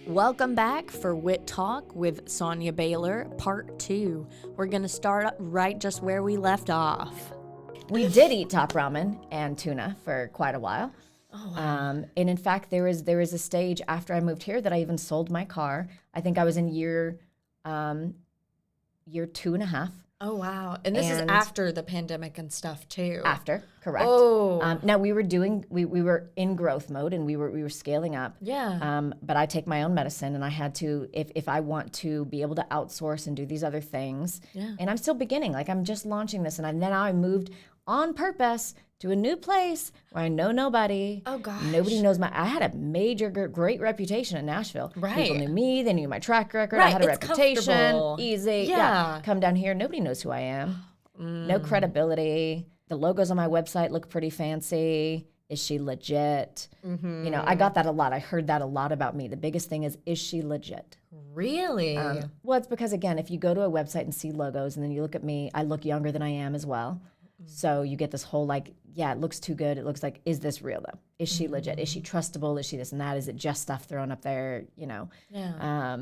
Welcome back for WIT Talk with Sonya Bailor, part 2. We're going to start right just where we left off. We did eat top ramen and tuna for quite a while. Oh, wow. And in fact, there was a stage after I moved here that I even sold my car. I think I was in year 2.5. Oh, wow. And this is after the pandemic and stuff, too. After, correct. Oh. Now, we were in growth mode, and we were scaling up. Yeah. But I take my own medicine, and I had to, if I want to be able to outsource and do these other things, and I'm still beginning. Like, I'm just launching this, and then I moved on purpose to a new place where I know nobody. Oh, gosh. Nobody knows I had a major, great reputation in Nashville. Right. People knew me. They knew my track record. Right. I had a It's reputation. Easy. Yeah. Come down here. Nobody knows who I am. No credibility. The logos on my website look pretty fancy. Is she legit? Mm-hmm. You know, I got that a lot. I heard that a lot about me. The biggest thing is she legit? Really? Well, it's because, again, if you go to a website and see logos and then you look at me, I look younger than I am as well. So you get this whole it looks too good. It looks like, is this real though? Is she legit? Is she trustable? Is she this and that? Is it just stuff thrown up there? You know? Yeah.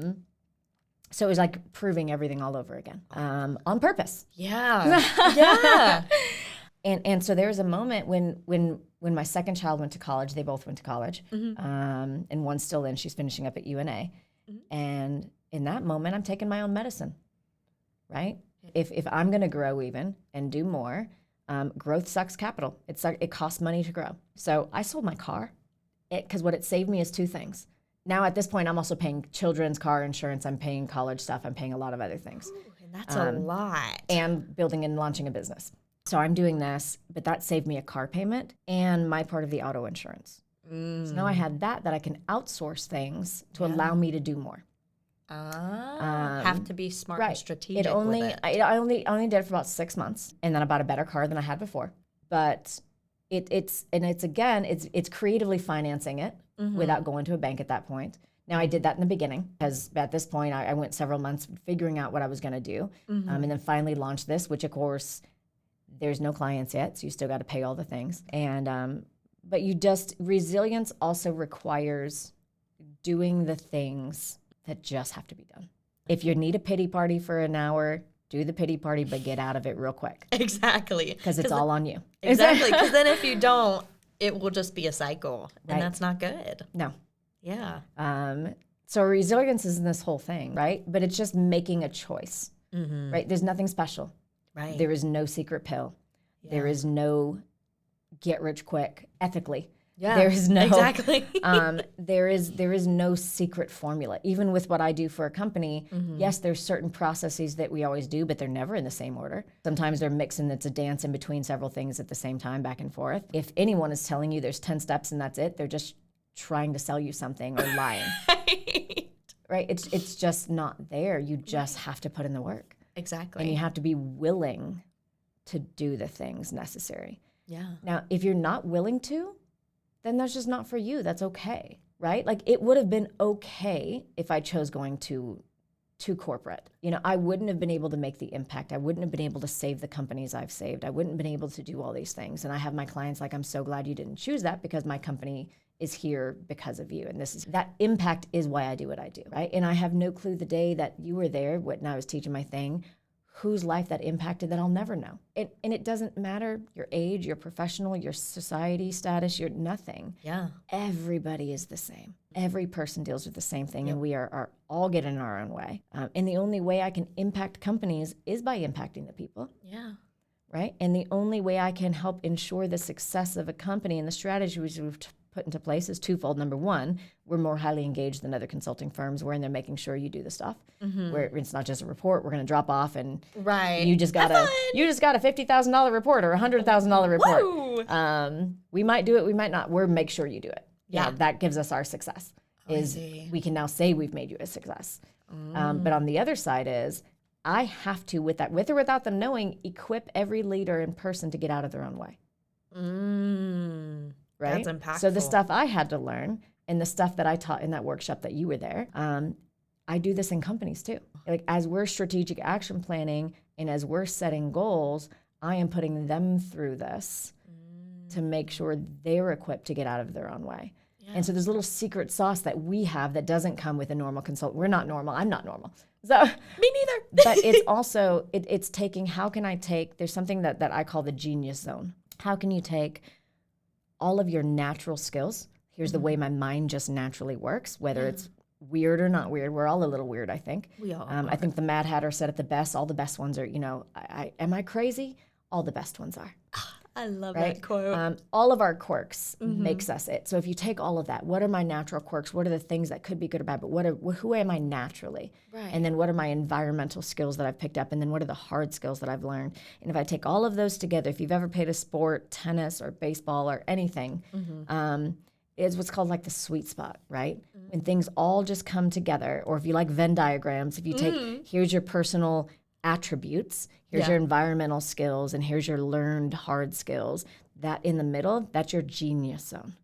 So it was like proving everything all over again on purpose. Yeah. Yeah. And so there was a moment when my second child went to college. They both went to college, and one's still in. She's finishing up at UNA, and in that moment, I'm taking my own medicine, right? If I'm going to grow even and do more, growth sucks capital. It costs money to grow. So I sold my car, because what it saved me is two things. Now at this point, I'm also paying children's car insurance. I'm paying college stuff. I'm paying a lot of other things. Ooh, and that's a lot. And building and launching a business. So I'm doing this, but that saved me a car payment and my part of the auto insurance. So now I had that I can outsource things to allow me to do more. Have to be smart and strategic with it. I only did it for about 6 months, and then I bought a better car than I had before. But it's creatively financing it without going to a bank at that point. Now, I did that in the beginning because at this point I went several months figuring out what I was going to do, and then finally launched this, which of course there's no clients yet, so you still got to pay all the things. And but resilience also requires doing the things that just have to be done. If you need a pity party for an hour, do the pity party, but get out of it real quick. Exactly. Because it's all on you. Exactly. Because then if you don't, it will just be a cycle. And that's not good. No. Yeah. So resilience is in this whole thing, right? But it's just making a choice, right? There's nothing special. Right. There is no secret pill. Yeah. There is no get rich quick ethically. Yeah, there is no exactly. there is no secret formula. Even with what I do for a company, yes, there's certain processes that we always do, but they're never in the same order. Sometimes they're mixing. It's a dance in between several things at the same time, back and forth. If anyone is telling you there's 10 steps and that's it, they're just trying to sell you something or lying. Right? It's just not there. You just have to put in the work. Exactly. And you have to be willing to do the things necessary. Yeah. Now, if you're not willing to, then that's just not for you. That's okay, right? Like, it would have been okay if I chose going to corporate. You know, I wouldn't have been able to make the impact. I wouldn't have been able to save the companies I've saved. I wouldn't have been able to do all these things. And I have my clients like, I'm so glad you didn't choose that because my company is here because of you. And that impact is why I do what I do, right? And I have no clue the day that you were there when I was teaching my thing, whose life that impacted that I'll never know. And it doesn't matter your age, your professional, your society status, your nothing. Yeah. Everybody is the same. Every person deals with the same thing, and we are all getting in our own way. And the only way I can impact companies is by impacting the people. Yeah. Right? And the only way I can help ensure the success of a company and the strategies we've put into place is twofold. Number one, we're more highly engaged than other consulting firms. We're in there making sure you do the stuff. Where it's not just a report. We're going to drop off and you just got a $50,000 report or a $100,000 report. Woo! We might do it. We might not. We're make sure you do it. Yeah. That gives us our success. We can now say we've made you a success. But on the other side is I have to, with or without them knowing, equip every leader in person to get out of their own way. Right? That's impactful. So the stuff I had to learn and the stuff that I taught in that workshop that you were there, I do this in companies too. Like, as we're strategic action planning and as we're setting goals, I am putting them through this to make sure they're equipped to get out of their own way. Yeah. And so there's a little secret sauce that we have that doesn't come with a normal consultant. We're not normal. I'm not normal. So Me neither. but it's also, it's taking, how can I take, there's something that I call the genius zone. How can you take all of your natural skills? Here's the way my mind just naturally works, whether it's weird or not weird. We're all a little weird, I think. We all I think the Mad Hatter said it the best. All the best ones are, am I crazy? All the best ones are. I love Right? that quote. All of our quirks makes us it. So if you take all of that, what are my natural quirks? What are the things that could be good or bad? But who am I naturally? Right. And then what are my environmental skills that I've picked up? And then what are the hard skills that I've learned? And if I take all of those together, if you've ever played a sport, tennis or baseball or anything, is what's called like the sweet spot, right? When things all just come together. Or if you like Venn diagrams, if you take, here's your personal attributes, here's your environmental skills, and here's your learned hard skills. That in the middle, that's your genius zone.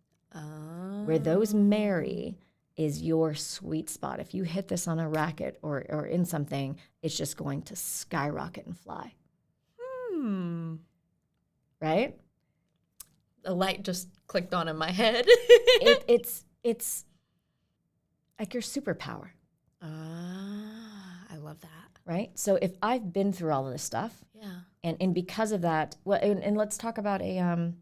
Where those marry is your sweet spot. If you hit this on a racket or in something, it's just going to skyrocket and fly. Right? A light just clicked on in my head. It's like your superpower. I love that. Right? So if I've been through all of this stuff, and because of that, well, and let's talk about a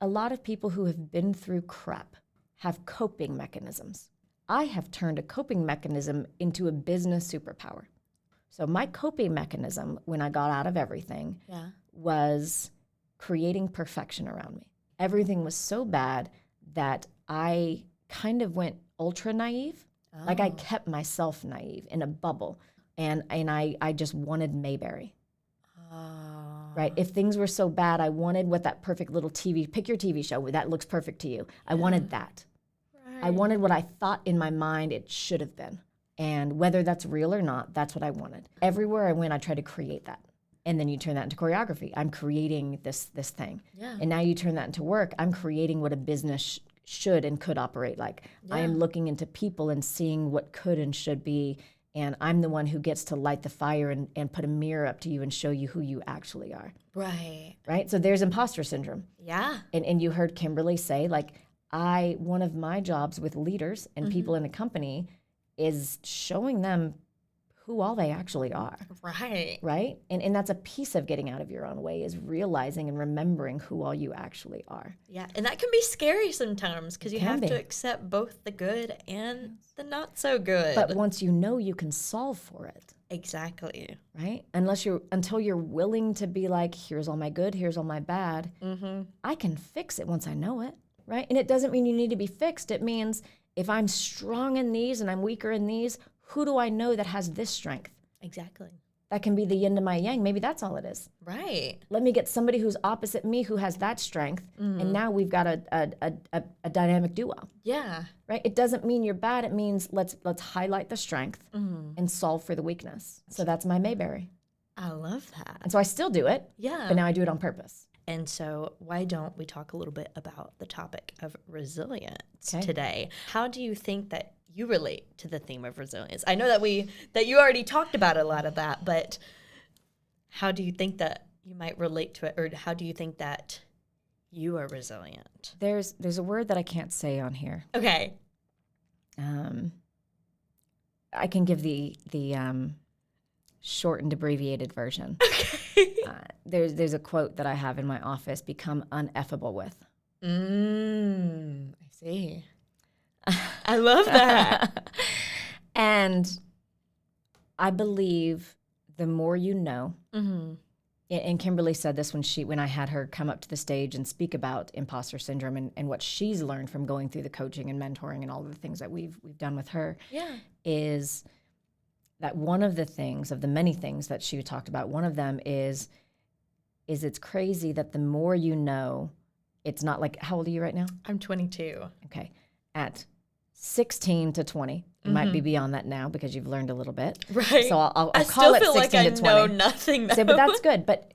lot of people who have been through crap have coping mechanisms. I have turned a coping mechanism into a business superpower. So my coping mechanism when I got out of everything was creating perfection around me. Everything was so bad that I kind of went ultra naive. Like I kept myself naive in a bubble, and I just wanted Mayberry. Right? If things were so bad, I wanted what that perfect little pick your TV show, that looks perfect to you. I wanted that. Right. I wanted what I thought in my mind it should have been. And whether that's real or not, that's what I wanted. Everywhere I went, I tried to create that. And then you turn that into choreography. I'm creating this thing. Yeah. And now you turn that into work. I'm creating what a business should and could operate like. I am looking into people and seeing what could and should be, and I'm the one who gets to light the fire and put a mirror up to you and show you who you actually are. Right? So there's imposter syndrome. Yeah. And you heard Kimberly say, like, one of my jobs with leaders and people in a company is showing them who all they actually are. Right? And that's a piece of getting out of your own way, is realizing and remembering who all you actually are. Yeah, and that can be scary sometimes because you have to accept both the good and the not so good. But once you know, you can solve for it. Exactly. Right? Until you're willing to be like, here's all my good, here's all my bad. I can fix it once I know it. Right? And it doesn't mean you need to be fixed. It means if I'm strong in these and I'm weaker in these, who do I know that has this strength? Exactly. That can be the yin to my yang. Maybe that's all it is. Right. Let me get somebody who's opposite me who has that strength, and now we've got a dynamic duo. Yeah. Right? It doesn't mean you're bad. It means let's highlight the strength and solve for the weakness. So that's my Mayberry. I love that. And so I still do it. Yeah. But now I do it on purpose. And so why don't we talk a little bit about the topic of resilience today? How do you think that you relate to the theme of resilience? I know that you already talked about a lot of that, but how do you think that you might relate to it, or how do you think that you are resilient? There's a word that I can't say on here. Okay. I can give the short and abbreviated version. Okay. There's a quote that I have in my office: become uneffable with. I see. I love that. And I believe the more you know, and Kimberly said this when I had her come up to the stage and speak about imposter syndrome and what she's learned from going through the coaching and mentoring and all of the things that we've done with her, is that one of the things, of the many things that she talked about, one of them is it's crazy that the more you know, it's not like, how old are you right now? I'm 22. Okay. At 16 to 20. You might be beyond that now because you've learned a little bit. Right. So I'll I call it still feel 16 like to 20. I know nothing, though. So, but that's good. But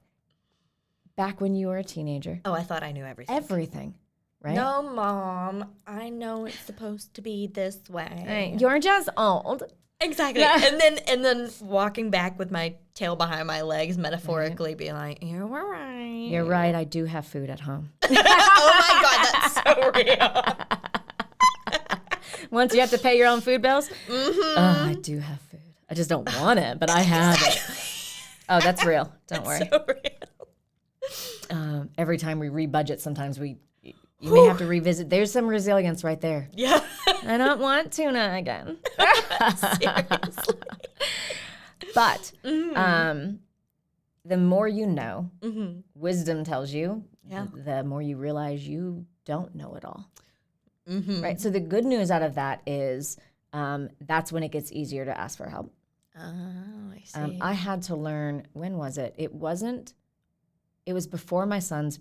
back when you were a teenager. Oh, I thought I knew everything. Everything. right? No, Mom, I know it's supposed to be this way. You're just old. Exactly. And then walking back with my tail behind my legs, metaphorically being like, you were right. You're right. I do have food at home. Oh my God, that's so real. Once you have to pay your own food bills, oh, I do have food. I just don't want it, but I have it. Oh, that's real. Don't worry. So real. Every time we rebudget, sometimes you may have to revisit. There's some resilience right there. Yeah. I don't want tuna again. Seriously. But the more you know, wisdom tells you, the more you realize you don't know it all. Right? So the good news out of that is that's when it gets easier to ask for help. Oh, I see. I had to learn, when was it? It was before my son's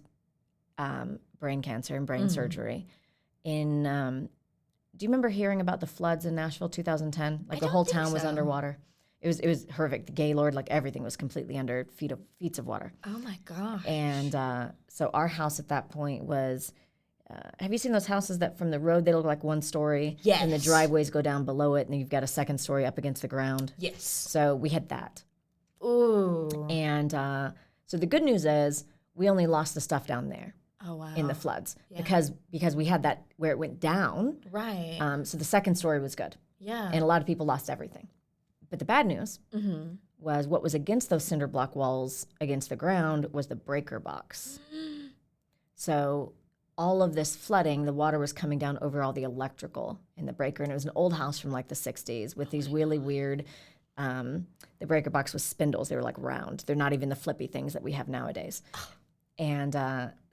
brain cancer and brain surgery. Do you remember hearing about the floods in Nashville 2010? Like the whole town was underwater. It was horrific. The Gaylord, like everything was completely under feet of water. Oh my gosh. And so our house at that point was, have you seen those houses that from the road, they look like one story? Yes. And the driveways go down below it and then you've got a second story up against the ground? Yes. So we had that. Ooh. And so the good news is we only lost the stuff down there. Oh, wow. In the floods because we had that where it went down. Right. So the second story was good. Yeah. And a lot of people lost everything. But the bad news was what was against those cinder block walls against the ground was the breaker box. So all of this flooding, the water was coming down over all the electrical in the breaker. And it was an old house from like the 60s with these really weird, the breaker box was spindles. They were like round. They're not even the flippy things that we have nowadays. And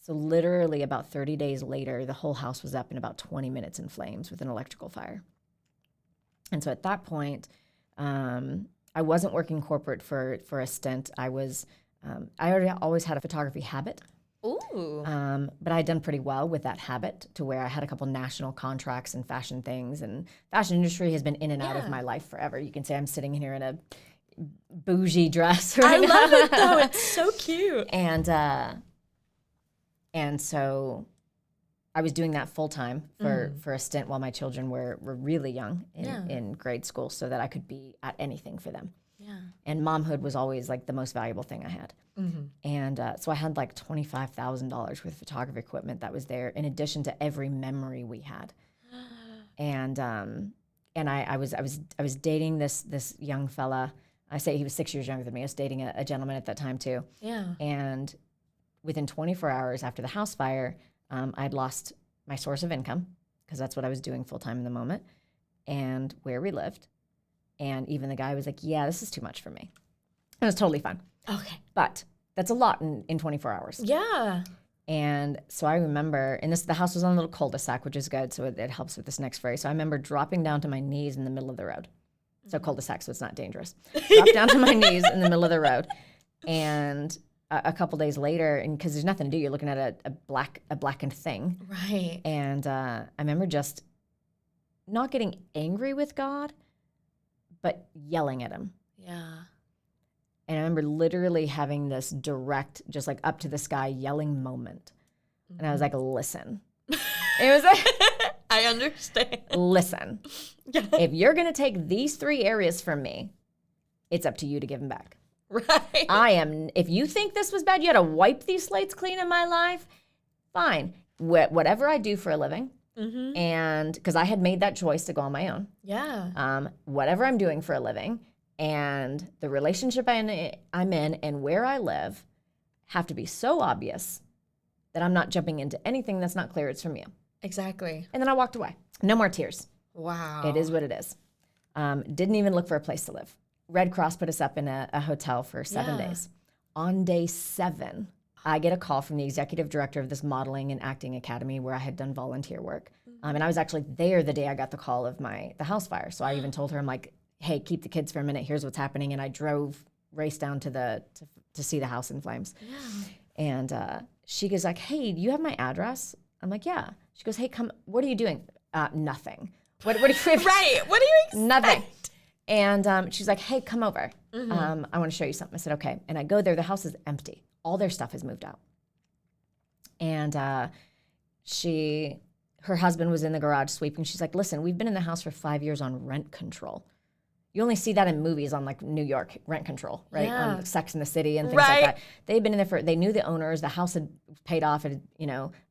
so literally about 30 days later, the whole house was up in about 20 minutes in flames with an electrical fire. And so at that point, I wasn't working corporate for a stint. I already always had a photography habit. Ooh. But I had done pretty well with that habit to where I had a couple national contracts and fashion things. And fashion industry has been in and out of my life forever. You can say I'm sitting here in a bougie dress right now. I love it though. It's so cute. And so I was doing that full time for a stint while my children were really young in grade school so that I could be at anything for them. Yeah. And momhood was always like the most valuable thing I had. And so I had like $25,000 worth of photography equipment that was there in addition to every memory we had. And I was dating this young fella. I say he was 6 years younger than me. I was dating a gentleman at that time too. Yeah. And within 24 hours after the house fire, I'd lost my source of income because that's what I was doing full time in the moment and where we lived. And even the guy was like, yeah, this is too much for me. It was totally fine. Okay. But that's a lot in 24 hours. Yeah. And so I remember, and the house was on a little cul-de-sac, which is good, so it helps with this next phrase. So I remember dropping down to my knees in the middle of the road. So cul-de-sac, so it's not dangerous. Dropped down to my knees in the middle of the road. And a couple days later, and because there's nothing to do, you're looking at a blackened thing. Right. And I remember just not getting angry with God, but yelling at him. Yeah. And I remember literally having this direct, just like up to the sky yelling moment. And I was like, listen. It was like, I understand. Listen, if you're going to take these 3 areas from me, it's up to you to give them back. Right. If you think this was bad, you had to wipe these slates clean in my life, fine. Whatever I do for a living, and because I had made that choice to go on my own. Yeah. Whatever I'm doing for a living and the relationship I'm in and where I live have to be so obvious that I'm not jumping into anything that's not clear it's from you. Exactly. And then I walked away. No more tears. Wow. It is what it is. Didn't even look for a place to live. Red Cross put us up in a hotel for 7 days. On day 7, I get a call from the executive director of this modeling and acting academy where I had done volunteer work. And I was actually there the day I got the call of the house fire. So I even told her, I'm like, hey, keep the kids for a minute. Here's what's happening. And I raced down to see the house in flames. Yeah. And she goes like, hey, do you have my address? I'm like, yeah. She goes, hey, come, what are you doing? Nothing. What do you Right. What do you expect? Nothing. And she's like, hey, come over. I want to show you something. I said, okay. And I go there. The house is empty. All their stuff has moved out. And her husband was in the garage sweeping. She's like, listen, we've been in the house for 5 years on rent control. You only see that in movies on like New York rent control, right? Yeah. On Sex and the City and things like that. They'd been in there they knew the owners. The house had paid off, a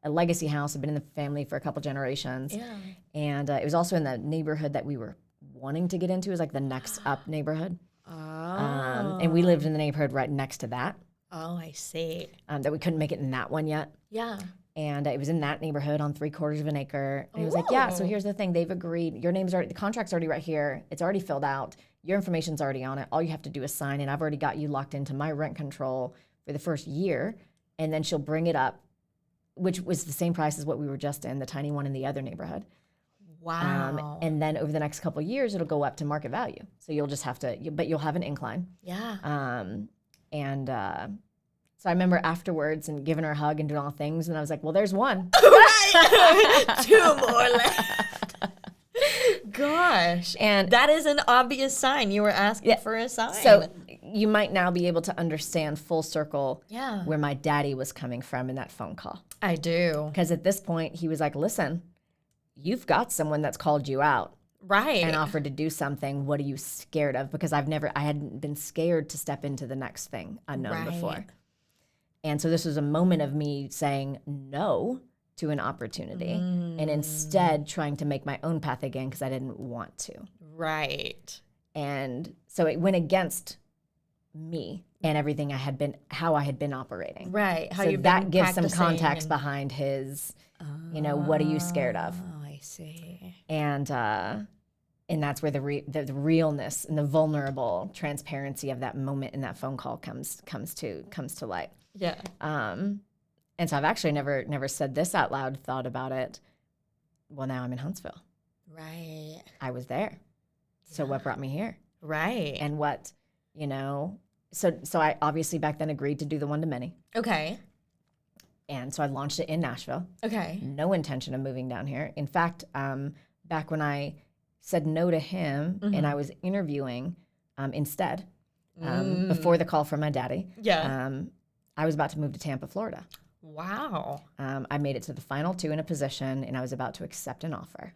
legacy house, had been in the family for a couple generations. Yeah. And it was also in the neighborhood that we were wanting to get into. It was like the next up neighborhood. And we lived in the neighborhood right next to that. Oh, I see. That we couldn't make it in that one yet. Yeah. And it was in that neighborhood on 3/4 of an acre. And he was like, yeah, so here's the thing. They've agreed. Your name's already, the contract's already right here. It's already filled out. Your information's already on it. All you have to do is sign. And I've already got you locked into my rent control for the first year. And then she'll bring it up, which was the same price as what we were just in, the tiny one in the other neighborhood. Wow. And then over the next couple of years, it'll go up to market value. So you'll just have to, but you'll have an incline. Yeah. So I remember afterwards and giving her a hug and doing all things. And I was like, well, there's one. Right. 2 more left. Gosh. And that is an obvious sign. You were asking for a sign. So you might now be able to understand full circle Yeah. where my daddy was coming from in that phone call. I do. Because at this point, he was like, listen, you've got someone that's called you out. Right. And offered to do something. What are you scared of? Because I hadn't been scared to step into the next thing unknown before. And so this was a moment of me saying no to an opportunity and instead trying to make my own path again because I didn't want to. Right. And so it went against me and everything how I had been operating. Right. How so you've that been gives some practicing context behind his, what are you scared of? Oh, I see. And that's where the realness and the vulnerable transparency of that moment in that phone call comes to light. Yeah. And so I've actually never said this out loud, thought about it. Well, now I'm in Huntsville. Right. I was there. So what brought me here? Right. And what, so I obviously back then agreed to do the one-to-many. Okay. And so I launched it in Nashville. Okay. No intention of moving down here. In fact, back when I said no to him and I was interviewing instead, before the call from my daddy, I was about to move to Tampa, Florida. Wow. I made it to the final 2 in a position, and I was about to accept an offer.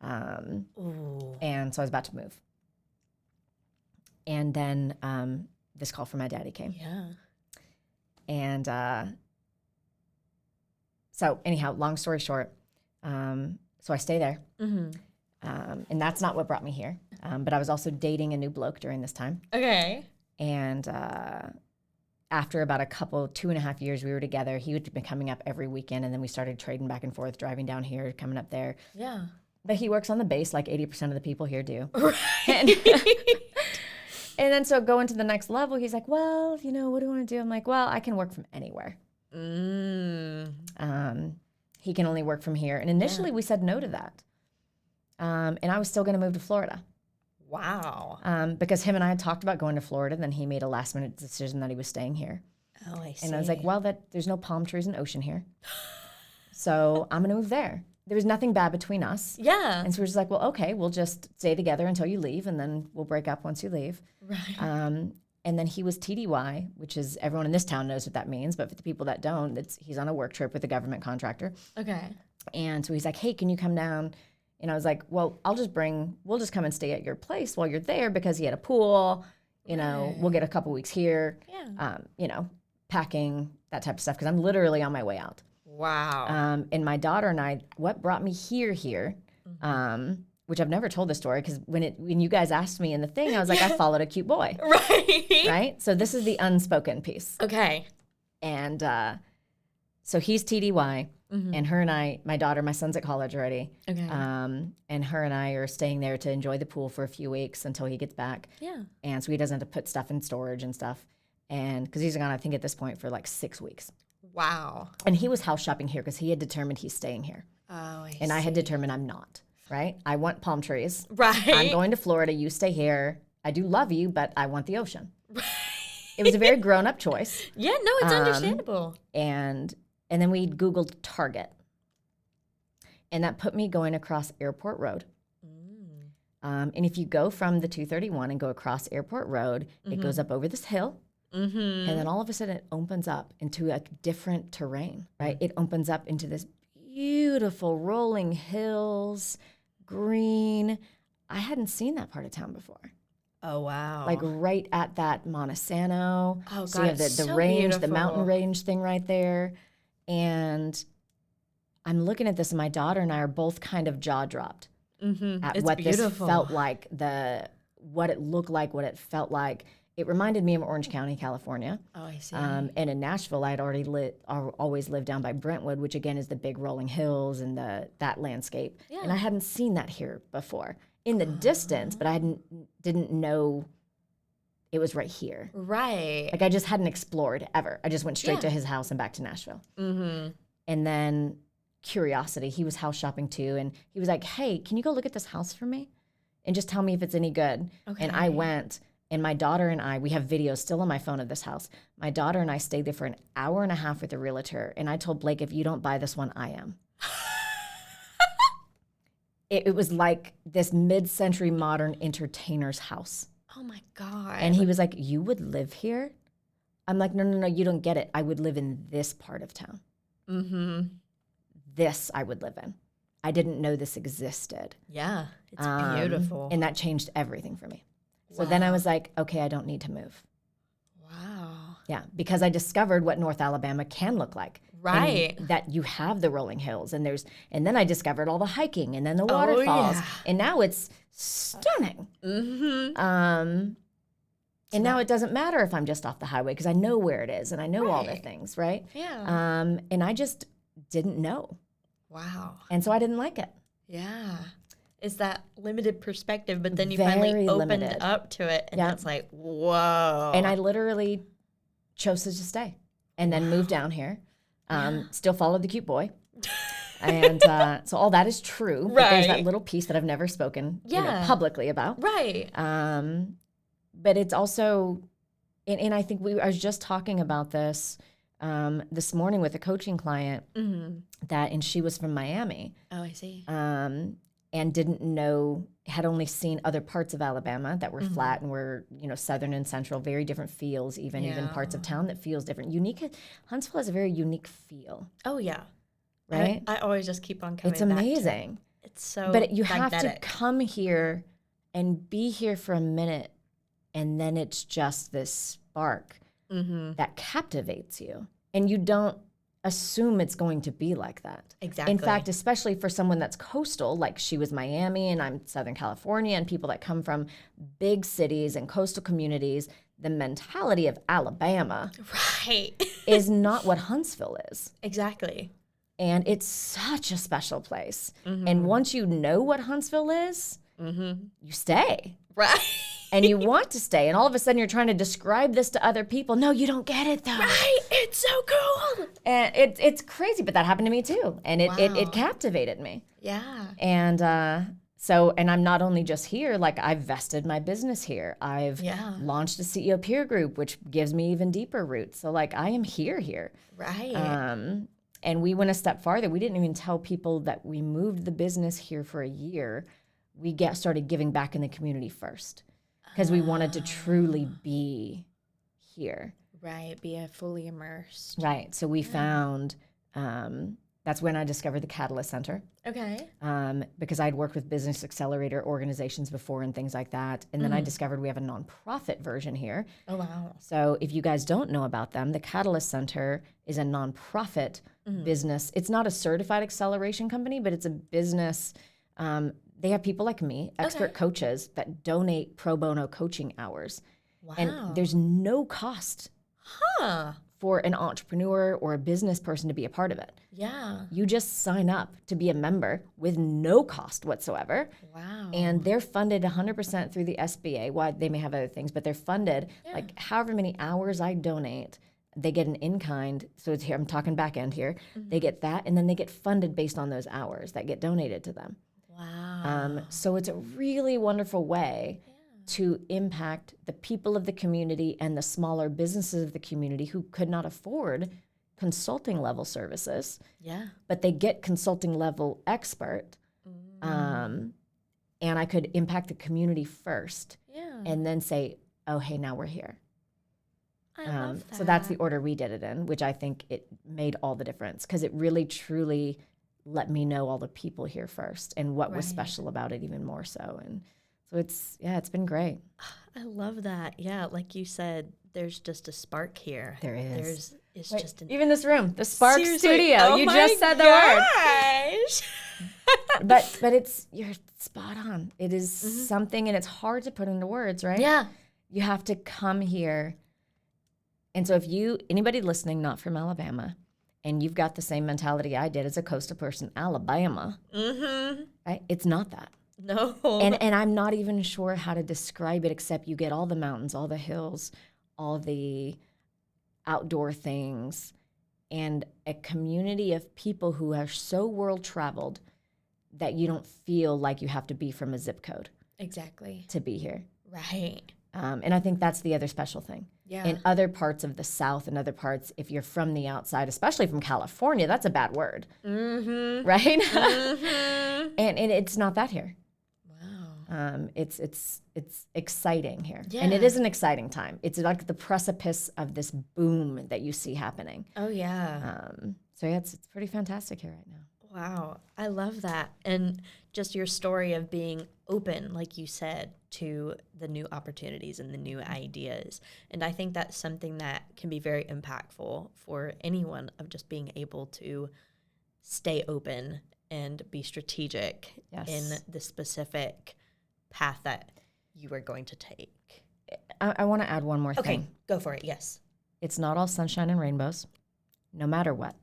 And so I was about to move. And then this call from my daddy came. Yeah. And so anyhow, long story short, so I stay there. And that's not what brought me here. But I was also dating a new bloke during this time. Okay. And after about 2.5 years we were together, he would been coming up every weekend, and then we started trading back and forth, driving down here, coming up there. Yeah. But he works on the base like 80% of the people here do. Right. And then so going to the next level, he's like, well, what do you want to do? I'm like, well, I can work from anywhere. He can only work from here. And initially we said no to that. And I was still going to move to Florida. Wow. Because him and I had talked about going to Florida, then he made a last-minute decision that he was staying here. Oh, I see. And I was like, well, there's no palm trees and ocean here. So I'm going to move there. There was nothing bad between us. Yeah. And so we're just like, well, okay, we'll just stay together until you leave, and then we'll break up once you leave. Right. And then he was TDY, which is, everyone in this town knows what that means, but for the people that don't, he's on a work trip with a government contractor. Okay. And so he's like, hey, can you come down? And I was like, well, we'll just come and stay at your place while you're there, because he had a pool, we'll get a couple weeks here, packing, that type of stuff, because I'm literally on my way out. Wow. And my daughter and I, what brought me here, which I've never told the story, because when you guys asked me in the thing, I was like, I followed a cute boy. Right? So this is the unspoken piece. Okay. And so he's TDY. And her and I, my daughter, my son's at college already. Okay. And her and I are staying there to enjoy the pool for a few weeks until he gets back. Yeah. And so he doesn't have to put stuff in storage and stuff. And because he's gone, I think at this point for like 6 weeks. Wow. And he was house shopping here because he had determined he's staying here. Oh, I see. And I had determined I'm not, right? I want palm trees. Right. I'm going to Florida. You stay here. I do love you, but I want the ocean. It was a very grown-up choice. Yeah, no, it's understandable. And then we Googled Target. And that put me going across Airport Road. And if you go from the 231 and go across Airport Road, it goes up over this hill. And then all of a sudden it opens up into a different terrain, right? It opens up into this beautiful rolling hills, green. I hadn't seen that part of town before. Oh, wow. Like right at that Montesano. Oh, So God, you have the so range, beautiful. the mountain range thing right there. And I'm looking at this, and my daughter and I are both kind of jaw dropped at It's what beautiful. this felt like, what it looked like, what it felt like. It reminded me of Orange County, California. Oh, I see. And in Nashville, I'd always lived down by Brentwood, which again is the big rolling hills and that landscape. Yeah. And I hadn't seen that here before in the distance, but I didn't know it was right here. Right. Like I just hadn't explored ever. I just went straight to his house and back to Nashville. Mm-hmm. And then curiosity, he was house shopping too, and he was like, "Hey, can you go look at this house for me and just tell me if it's any good?" Okay. And I went. And my daughter and I, we have videos still on my phone of this house. My daughter and I stayed there for an hour and a half with the realtor. And I told Blake, if you don't buy this one, I am. It was like this mid-century modern entertainer's house. Oh, my God. And he was like, you would live here? I'm like, no, you don't get it. I would live in this part of town. Mm-hmm. This I would live in. I didn't know this existed. Yeah, it's beautiful. And that changed everything for me. So then I was like, okay, I don't need to move. Wow. Yeah, because I discovered what North Alabama can look like. Right. And that you have the rolling hills and then I discovered all the hiking and then the waterfalls. Yeah. And now it's stunning. Mm-hmm. And now it doesn't matter if I'm just off the highway because I know where it is and I know all the things, right? Yeah. And I just didn't know. Wow. And so I didn't like it. Yeah. It's that limited perspective, but then you Very finally opened limited. up to it, and it's like, whoa. And I literally chose to just stay and then moved down here. Still followed the cute boy. And so all that is true. But there's that little piece that I've never spoken publicly about. Right. But it's also, and I think I was just talking about this this morning with a coaching client and she was from Miami. Oh, I see. And didn't know, had only seen other parts of Alabama that were flat and were, southern and central, very different feels, even parts of town that feels different. Huntsville has a very unique feel. Oh, yeah. Right? I always just keep on coming It's back amazing. to it. It's so But you magnetic. have to come here and be here for a minute, and then it's just this spark that captivates you. And you don't assume it's going to be like that. Exactly. In fact, especially for someone that's coastal, like she was Miami and I'm Southern California, and people that come from big cities and coastal communities, the mentality of Alabama is not what Huntsville is. Exactly. And it's such a special place. And once you know what Huntsville is, you stay. Right. And you want to stay. And all of a sudden you're trying to describe this to other people. No, you don't get it though. Right. It's so cool. And it's crazy, but that happened to me too. And it captivated me. Yeah. And and I'm not only just here, like I've vested my business here. I've launched a CEO peer group, which gives me even deeper roots. So like I am here. Right. And we went a step farther. We didn't even tell people that we moved the business here for a year. We started giving back in the community first because we wanted to truly be here. Right, be fully immersed. Right. So we found, that's when I discovered the Catalyst Center. Okay. Because I'd worked with business accelerator organizations before and things like that. And then I discovered we have a nonprofit version here. Oh, wow. So if you guys don't know about them, the Catalyst Center is a nonprofit business. It's not a certified acceleration company, but it's a business. They have people like me, expert coaches that donate pro bono coaching hours. Wow. And there's no cost for an entrepreneur or a business person to be a part of it. Yeah. You just sign up to be a member with no cost whatsoever. Wow. And they're funded 100% through the SBA. Well, they may have other things, but they're funded. Like however many hours I donate, they get an in-kind. So it's here, I'm talking back end here. They get that, and then they get funded based on those hours that get donated to them. Wow. So it's a really wonderful way to impact the people of the community and the smaller businesses of the community who could not afford consulting level services. Yeah. But they get consulting level expert. And I could impact the community first. Yeah. And then say, oh, hey, now we're here. I love that. So that's the order we did it in, which I think it made all the difference because it really, truly let me know all the people here first and what was Right. special about it even more so. And so it's been great. I love that. Yeah, like you said, there's just a spark here. There is. It's Wait, just an even this room, the Spark Seriously. Studio. Oh You my just said the word. gosh. But you're spot on. It is something, and it's hard to put into words, right? Yeah. You have to come here. And so if anybody listening not from Alabama, and you've got the same mentality I did as a coastal person, Alabama, right? It's not that. No. And I'm not even sure how to describe it, except you get all the mountains, all the hills, all the outdoor things, and a community of people who are so world traveled that you don't feel like you have to be from a zip code Exactly. to be here. Right. And I think that's the other special thing. Yeah. In other parts of the South and other parts, if you're from the outside, especially from California, that's a bad word, right? And it's not that here. Wow. It's exciting here, Yeah. and it is an exciting time. It's like the precipice of this boom that you see happening. Oh yeah. So yeah, it's pretty fantastic here right now. Wow. I love that. And just your story of being open, like you said, to the new opportunities and the new ideas. And I think that's something that can be very impactful for anyone, of just being able to stay open and be strategic in the specific path that you are going to take. I want to add one more thing. Okay, go for it. Yes. It's not all sunshine and rainbows, no matter what.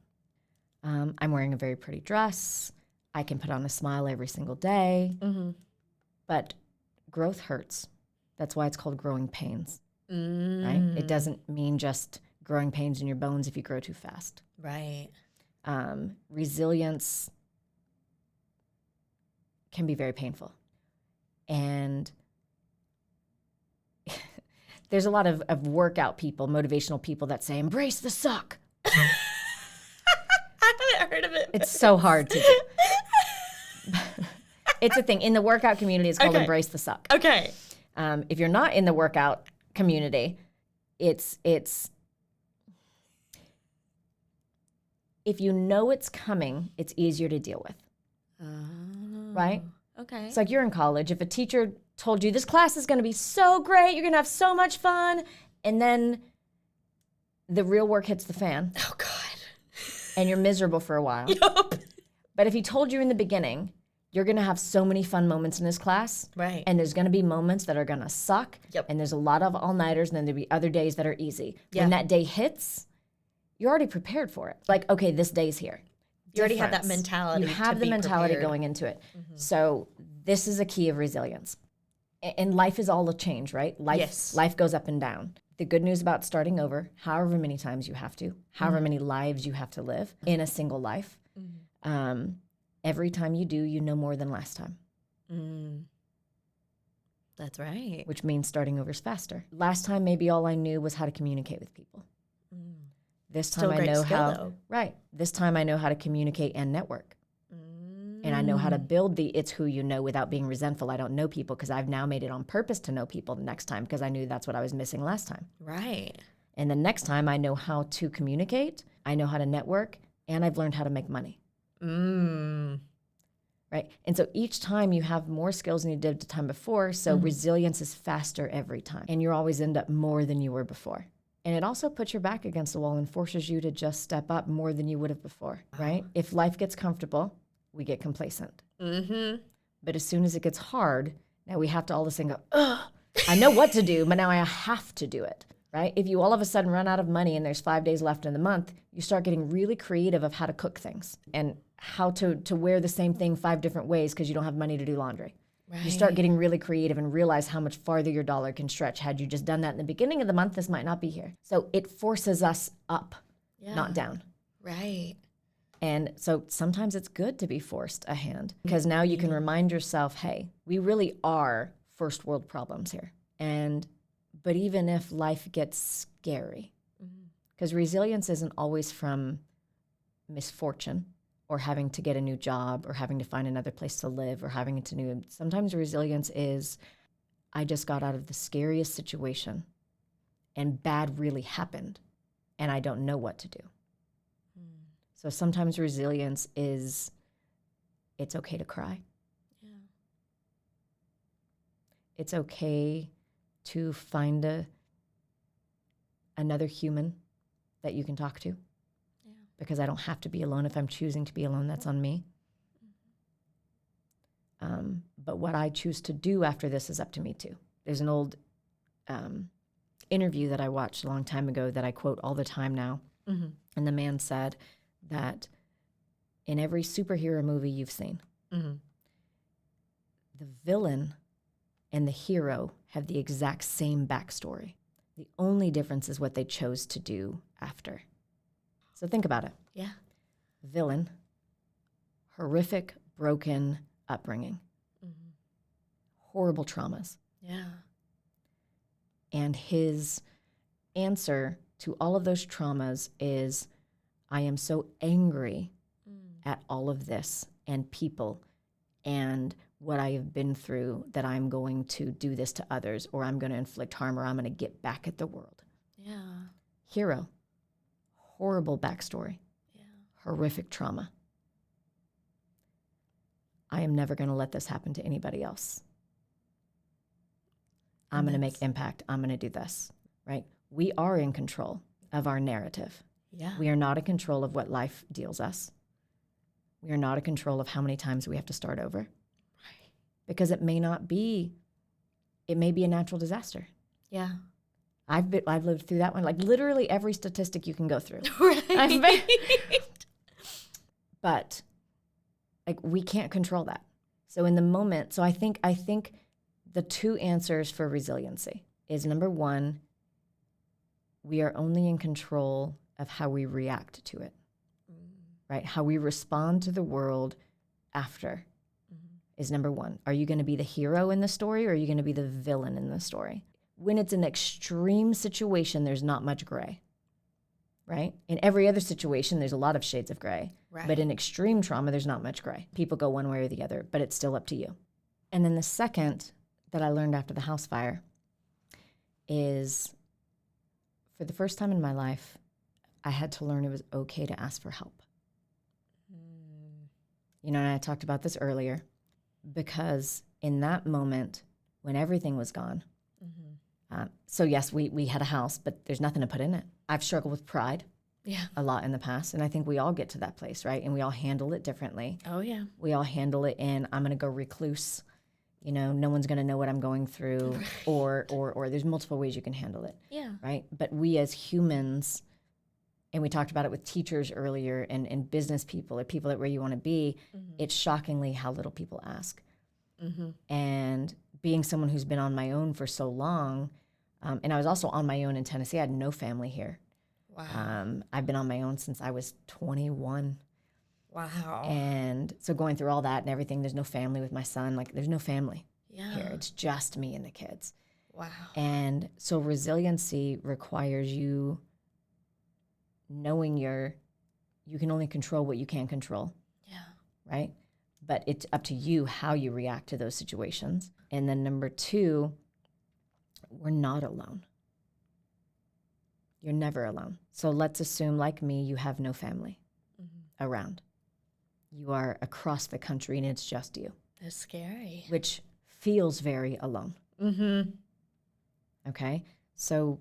I'm wearing a very pretty dress. I can put on a smile every single day. But growth hurts. That's why it's called growing pains, right? It doesn't mean just growing pains in your bones if you grow too fast. Right. Resilience can be very painful. And there's a lot of workout people, motivational people that say, embrace the suck. I haven't heard of it. It's so hard to do. It's a thing. In the workout community, it's called embrace the suck. Okay. If you're not in the workout community, it's if you know it's coming, it's easier to deal with. Right? Okay. It's like you're in college. If a teacher told you this class is going to be so great, you're going to have so much fun, and then the real work hits the fan. Oh, God. And you're miserable for a while. Yup. But if he told you in the beginning, you're going to have so many fun moments in this class. Right. And there's going to be moments that are going to suck. Yep. And there's a lot of all-nighters, and then there'll be other days that are easy. Yeah. When that day hits, you're already prepared for it. Like, okay, this day's here. You already have that Difference. mentality. You have to the be mentality prepared. going into it. So this is a key of resilience. And life is all a change, right? Life goes up and down. The good news about starting over, however many times you have to, however many lives you have to live in a single life, every time you do, you know more than last time. That's right. Which means starting over is faster. Last time, maybe all I knew was how to communicate with people. This time Still a I great know skill, how. though. Right. This time I know how to communicate and network. And I know how to build the it's who you know without being resentful. I don't know people because I've now made it on purpose to know people the next time because I knew that's what I was missing last time. Right. And the next time I know how to communicate, I know how to network, and I've learned how to make money. Right? And so each time you have more skills than you did the time before, so resilience is faster every time. And you always end up more than you were before. And it also puts your back against the wall and forces you to just step up more than you would have before, right? If life gets comfortable, we get complacent. But as soon as it gets hard, now we have to all of a sudden go, ugh, I know what to do, but now I have to do it, right? If you all of a sudden run out of money and there's 5 days left in the month, you start getting really creative of how to cook things and how to wear the same thing 5 different ways because you don't have money to do laundry. Right. You start getting really creative and realize how much farther your dollar can stretch. Had you just done that in the beginning of the month, this might not be here. So it forces us up, not down. Right. And so sometimes it's good to be forced a hand because now you can remind yourself, hey, we really are first world problems here. But even if life gets scary, because resilience isn't always from misfortune or having to get a new job or having to find another place to live or having to new. Sometimes resilience is, I just got out of the scariest situation and bad really happened and I don't know what to do. So sometimes resilience is it's okay to cry. Yeah. It's okay to find another human that you can talk to. Yeah. Because I don't have to be alone. If I'm choosing to be alone, that's on me. But what I choose to do after this is up to me too. There's an old interview that I watched a long time ago that I quote all the time now. Mm-hmm. And the man said that in every superhero movie you've seen, Mm-hmm. the villain and the hero have the exact same backstory. The only difference is what they chose to do after. So think about it. Yeah. Villain, horrific, broken upbringing, Mm-hmm. horrible traumas. Yeah. And his answer to all of those traumas is, I am so angry at all of this and people and what I have been through that I'm going to do this to others, or I'm going to inflict harm, or I'm going to get back at the world. Yeah. Hero, horrible backstory, Yeah. horrific trauma. I am never going to let this happen to anybody else. I'm going to make impact. I'm going to do this, right? We are in control of our narrative. Yeah. We are not in control of what life deals us. We are not in control of how many times we have to start over. Right. Because it may be a natural disaster. Yeah. I've lived through that one, like literally every statistic you can go through. Right. But like we can't control that. So in the moment, I think the two answers for resiliency is, number one, we are only in control of how we react to it, right? How we respond to the world after is number one. Are you going to be the hero in the story, or are you going to be the villain in the story? When it's an extreme situation, there's not much gray, right? In every other situation, there's a lot of shades of gray. Right. But in extreme trauma, there's not much gray. People go one way or the other, but it's still up to you. And then the second that I learned after the house fire is, for the first time in my life, I had to learn it was okay to ask for help. You know, and I talked about this earlier, because in that moment, when everything was gone, so yes, we had a house, but there's nothing to put in it. I've struggled with pride a lot in the past, and I think we all get to that place, right? And we all handle it differently. Oh, yeah. We all handle it in, I'm going to go recluse. You know, no one's going to know what I'm going through, or there's multiple ways you can handle it. Yeah. Right? But we as humans, and we talked about it with teachers earlier and business people, or people at where you want to be, it's shockingly how little people ask. And being someone who's been on my own for so long, and I was also on my own in Tennessee. I had no family here. Wow. I've been on my own since I was 21. Wow. And so going through all that and everything, there's no family with my son. Like, there's no family here. It's just me and the kids. Wow. And so resiliency requires you knowing you can only control what you can control. Yeah. Right? But it's up to you how you react to those situations. And then number two, we're not alone. You're never alone. So let's assume, like me, you have no family around. You are across the country and it's just you. That's scary. Which feels very alone. Okay? So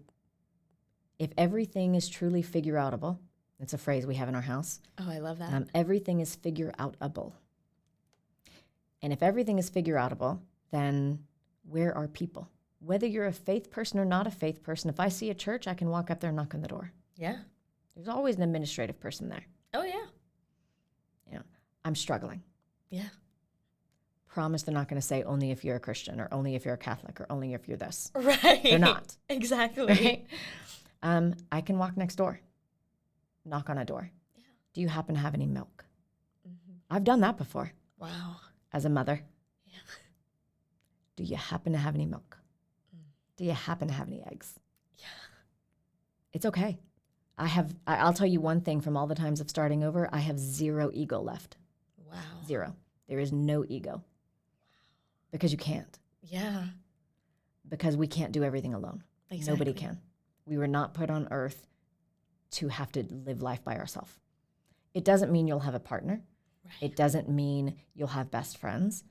if everything is truly figure-outable, that's a phrase we have in our house. Oh, I love that. Everything is figure-outable. And if everything is figure-outable, then where are people? Whether you're a faith person or not a faith person, if I see a church, I can walk up there and knock on the door. Yeah. There's always an administrative person there. Oh, yeah. You know, I'm struggling. Yeah. Promise they're not going to say only if you're a Christian, or only if you're a Catholic, or only if you're this. Right. They're not. Exactly. Right? I can walk next door, knock on a door. Yeah. Do you happen to have any milk? I've done that before. Wow. As a mother. Yeah. Do you happen to have any milk? Do you happen to have any eggs? Yeah. It's okay. I'll tell you one thing from all the times of starting over, I have zero ego left. Wow. Zero. There is no ego. Because you can't. Yeah. Because we can't do everything alone. Exactly. Nobody can. We were not put on earth to have to live life by ourselves. It doesn't mean you'll have a partner. Right. It doesn't mean you'll have best friends.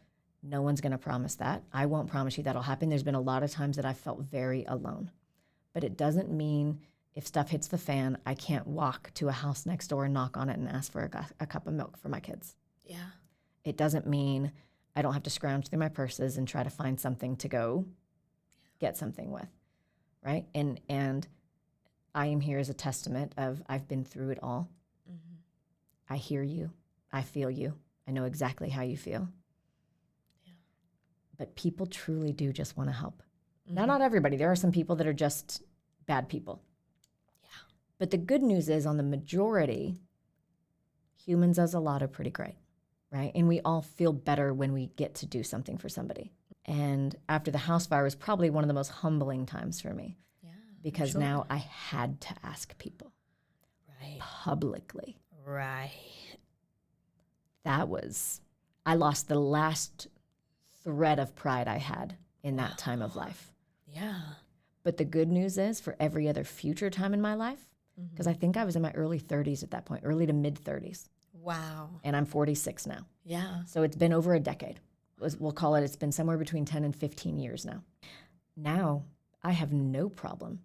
No one's going to promise that. I won't promise you that'll happen. There's been a lot of times that I felt very alone. But it doesn't mean if stuff hits the fan, I can't walk to a house next door and knock on it and ask for a cup of milk for my kids. Yeah. It doesn't mean I don't have to scrounge through my purses and try to find something to go get something with, right? And I am here as a testament of I've been through it all. Mm-hmm. I hear you. I feel you. I know exactly how you feel. Yeah. But people truly do just want to help. Mm-hmm. Now, not everybody. There are some people that are just bad people. Yeah. But the good news is on the majority, humans as a lot are pretty great, right? And we all feel better when we get to do something for somebody. And after the house fire was probably one of the most humbling times for me. Yeah, because now I had to ask people. Right. Publicly. Right. I lost the last thread of pride I had in that time of life. Yeah. But the good news is for every other future time in my life, because I think I was in my early 30s at that point, early to mid 30s. Wow. And I'm 46 now. Yeah. So it's been over a decade. We'll call it, it's been somewhere between 10 and 15 years now. Now I have no problem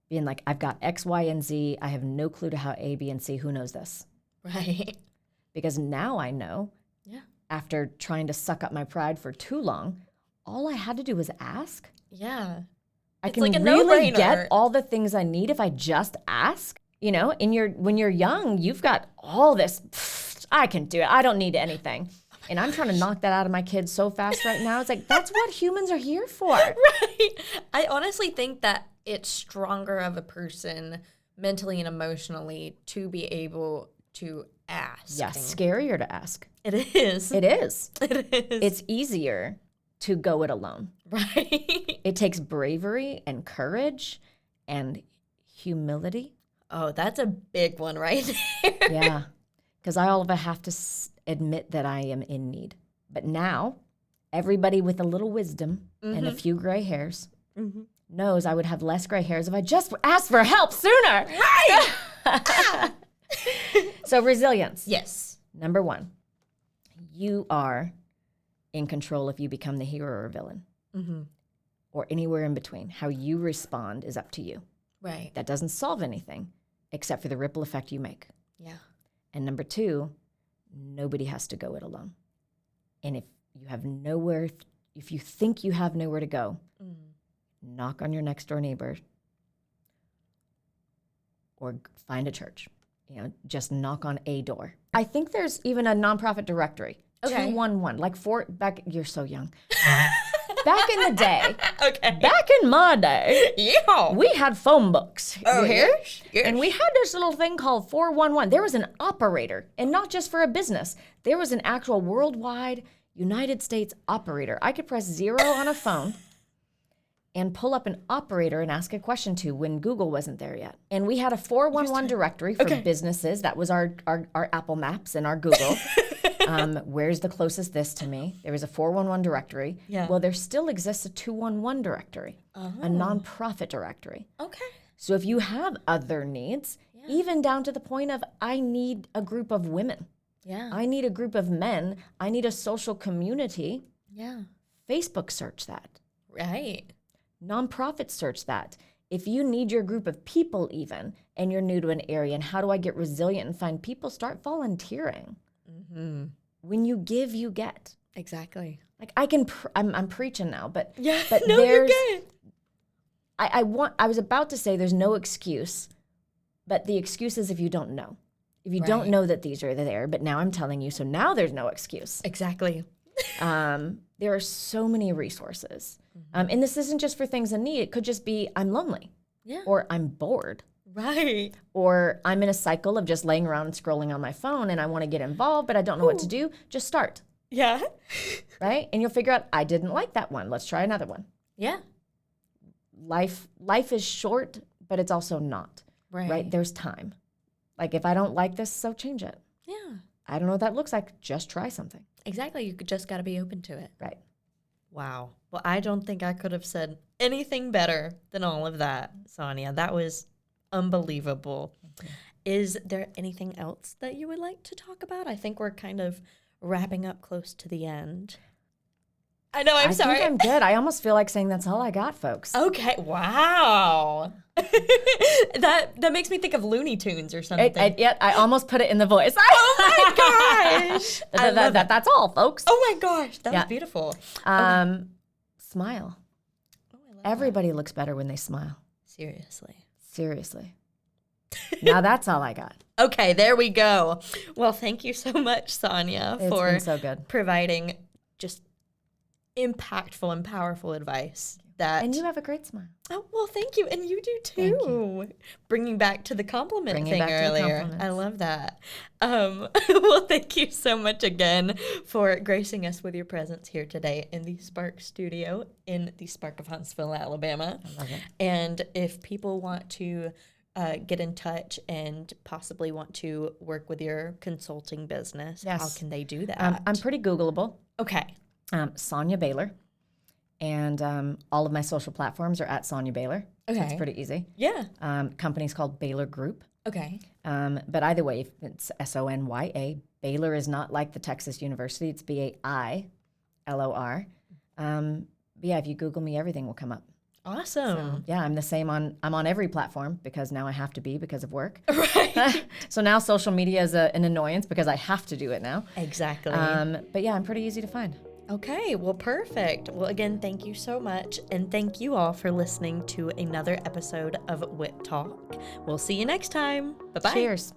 being like, I've got X, Y, and Z. I have no clue to how A, B, and C. Who knows this? Right. Because now I know, after trying to suck up my pride for too long, all I had to do was ask. Yeah. I can like really get all the things I need if I just ask. You know, when you're young, you've got all this, I can do it. I don't need anything. And I'm trying to knock that out of my kids so fast right now. It's like, that's what humans are here for. Right. I honestly think that it's stronger of a person mentally and emotionally to be able to ask. Yes, scarier to ask. It is. It is. It is. It's easier to go it alone. Right. It takes bravery and courage and humility. Oh, that's a big one right there. Yeah, because I all of a have to admit that I am in need. But now, everybody with a little wisdom and a few gray hairs knows I would have less gray hairs if I just asked for help sooner. Right. So resilience. Yes. Number one, you are in control if you become the hero or villain. Mm-hmm. Or anywhere in between. How you respond is up to you. Right. That doesn't solve anything except for the ripple effect you make. Yeah. And number two, nobody has to go it alone. And if you think you have nowhere to go, knock on your next door neighbor or find a church. You know, just knock on a door. I think there's even a nonprofit directory. Okay. 211, you're so young. Back in the day, okay. Back in my day, yeah, we had phone books. Oh, yes. Yes. And we had this little thing called 411. There was an operator, and not just for a business. There was an actual worldwide United States operator. I could press 0 on a phone and pull up an operator and ask a question to when Google wasn't there yet. And we had a 411 directory for businesses. That was our Apple Maps and our Google. Where's the closest this to me? There was a 411 directory. Yeah. Well, there still exists a 211 directory, a nonprofit directory. Okay. So if you have other needs, even down to the point of I need a group of women. Yeah. I need a group of men. I need a social community. Yeah. Facebook search that. Right. Nonprofits search that. If you need your group of people even, and you're new to an area, and how do I get resilient and find people, start volunteering. Mm-hmm. When you give, you get. Exactly. Like I'm preaching now, but no, there's, you're good. I was about to say there's no excuse, but the excuse is if you don't know. If you don't know that these are there, but now I'm telling you, so now there's no excuse. Exactly. There are so many resources. And this isn't just for things in need. It could just be I'm lonely. Yeah. Or I'm bored. Right. Or I'm in a cycle of just laying around and scrolling on my phone and I want to get involved, but I don't know what to do. Just start. Yeah. Right? And you'll figure out, I didn't like that one. Let's try another one. Yeah. Life is short, but it's also not. Right? There's time. Like if I don't like this, so change it. Yeah. I don't know what that looks like. Just try something. Exactly. You just got to be open to it. Right. Wow. Well, I don't think I could have said anything better than all of that, Sonya. That was unbelievable. Is there anything else that you would like to talk about? I think we're kind of wrapping up close to the end. I know, I'm sorry. I think I'm good. I almost feel like saying that's all I got, folks. Okay, wow. that makes me think of Looney Tunes or something. I almost put it in the voice. Oh my gosh. That's all, folks. Oh my gosh, that was beautiful. Smile. Oh, I love Everybody looks better when they smile. Seriously. Now that's all I got. Okay, there we go. Well, thank you so much, Sonya, for been so good. Providing just impactful and powerful advice. And you have a great smile. Oh, well, thank you. And you do too. Bringing back to the compliment thing earlier. I love that. Well, thank you so much again for gracing us with your presence here today in the Spark studio in the Spark of Huntsville, Alabama. I love it. And if people want to get in touch and possibly want to work with your consulting business, how can they do that? I'm pretty Googleable. Okay. Sonya Bailor. And all of my social platforms are at Sonya Bailor. Okay. So it's pretty easy. Yeah. Company's called Bailor Group. Okay. But either way, it's Sonya. Baylor is not like the Texas University. It's Bailor. If you Google me, everything will come up. Awesome. So, I'm the same I'm on every platform because now I have to be because of work. Right. So now social media is an annoyance because I have to do it now. Exactly. But I'm pretty easy to find. Okay, well, perfect. Well, again, thank you so much. And thank you all for listening to another episode of WIT Talk. We'll see you next time. Bye-bye. Cheers.